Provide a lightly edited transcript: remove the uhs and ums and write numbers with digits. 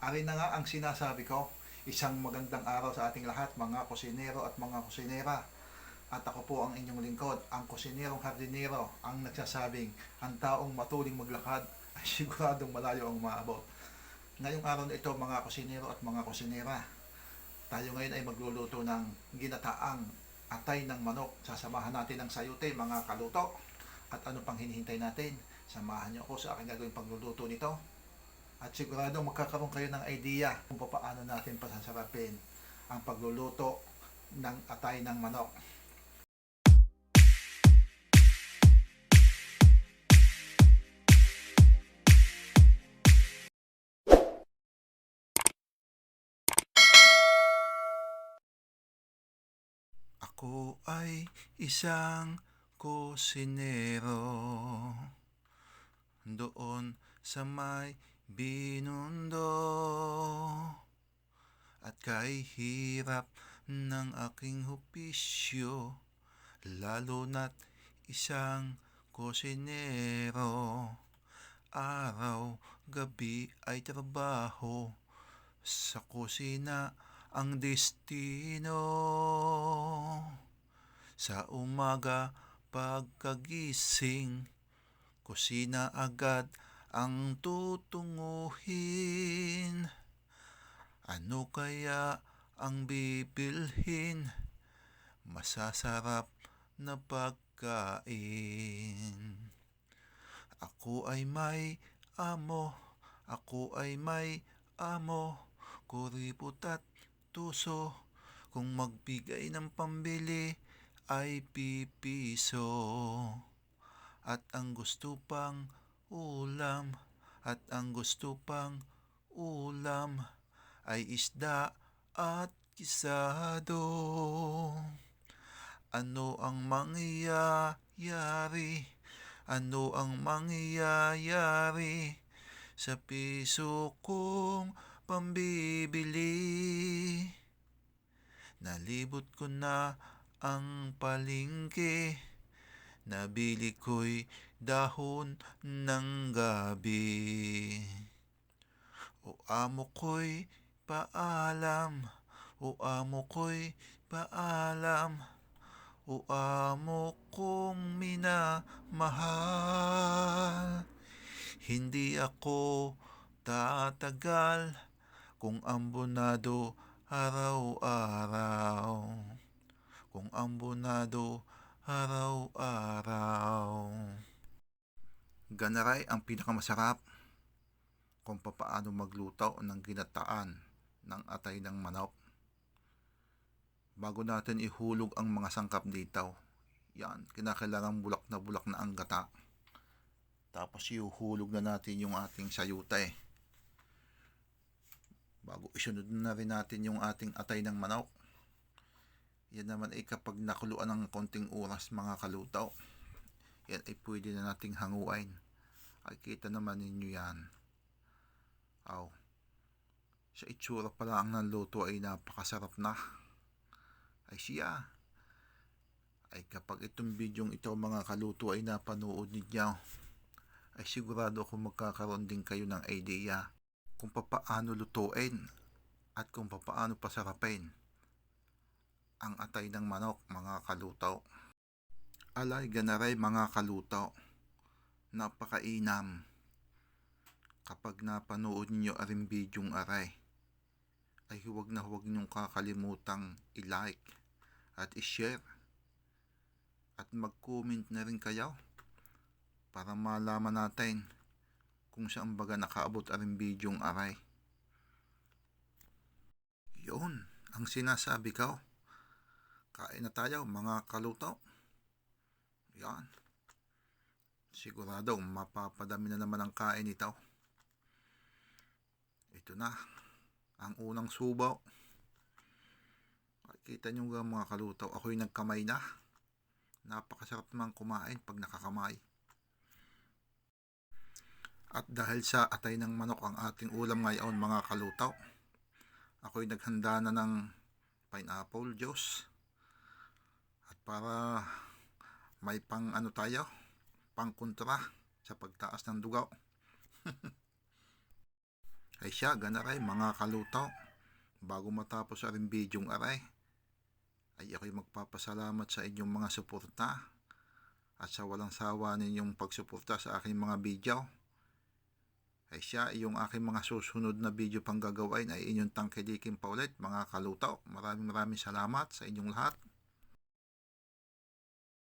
Arin na nga ang sinasabi ko, isang magandang araw sa ating lahat mga kusinero at mga kusinera. At ako po ang inyong lingkod, ang kusinerong hardinero, ang nagsasabing ang taong matuling maglakad ay siguradong malayo ang maabot. Ngayong araw na ito mga kusinero at mga kusinera, tayo ngayon ay magluluto ng ginataang atay ng manok. Sasamahan natin ng sayute mga kaluto. At ano pang hinihintay natin? Samahan niyo ako sa aking gagawing pagluluto nito. At sigurado magkakaroon kayo ng idea kung paano natin pasasarapin ang pagluluto ng atay ng manok. Ako ay isang kusinero doon sa may binundo, at kay hirap ng aking opisyo, lalo na't isang kusinero. Araw, gabi ay trabaho, sa kusina ang destino. Sa umaga pagkagising, kusina agad ang tutunguhin. Ano kaya ang bibilhin? Masasarap na pagkain. Ako ay may amo, ako ay may amo, kuripot at tuso, kung magbigay ng pambili ay pipiso. At ang gusto pang ulam, at ang gusto pang ulam ay isda at gisado. Ano ang mangyayari? Ano ang mangyayari sa piso kong pambibili? Nalibot ko na ang palengke, nabili ko'y dahon ng gabi. O amo ko'y paalam, o amo ko'y paalam, o amo kong minamahal. Hindi ako tatagal kung ambonado araw-araw, kung ambonado araw-araw. Ganaray ang pinakamasarap kung papaano magluto ng ginataan ng atay ng manok. Bago natin ihulog ang mga sangkap dito, yan, kinakailangan bulak na ang gata. Tapos ihuhulog na natin yung ating sayute. Bago isunod na rin natin yung ating atay ng manok. Yan naman ay kapag nakuluan ng konting oras mga kaluto, yan ay pwede na nating hanguin. Ay kita naman ninyo yan. Aw, sa itsura pa lang ng luto ay napakasarap na. Ay siya, ay kapag itong bidyong ito mga kaluto ay napanood ninyo, ay sigurado ako magkakaroon din kayo ng idea kung papaano lutuin at kung papaano pasarapin ang atay ng manok mga kaluto. Alay ganaray mga kaluto, napakainam. Kapag napanood niyo aring bidyong aray, ay huwag niyong kakalimutang i-like at i-share at mag-comment na rin kayo para malaman natin kung saan baga nakaabot aring bidyong aray. Yun ang sinasabi ko. Kain na tayo mga kaluto. Yan, sigurado mapapadami na naman ang kain ito. Ito na ang unang subaw. Kita nyo mga kaluto, ako'y nagkamay na. Napakasarap naman kumain pag nakakamay. At dahil sa atay ng manok ang ating ulam ngayon mga kaluto, ako'y naghanda na ng pineapple juice. At para may pang ano tayo, pang kontra sa pagtaas ng dugo. Ay siya, ganaray mga kalutaw. Bago matapos ang bidyong aray, ay ako'y magpapasalamat sa inyong mga suporta at sa walang sawa ninyong pagsuporta sa aking mga video. Ay siya, yung aking mga susunod na video pang gagawin ay inyong tangkilikin pa ulit mga kalutaw. Maraming salamat sa inyong lahat.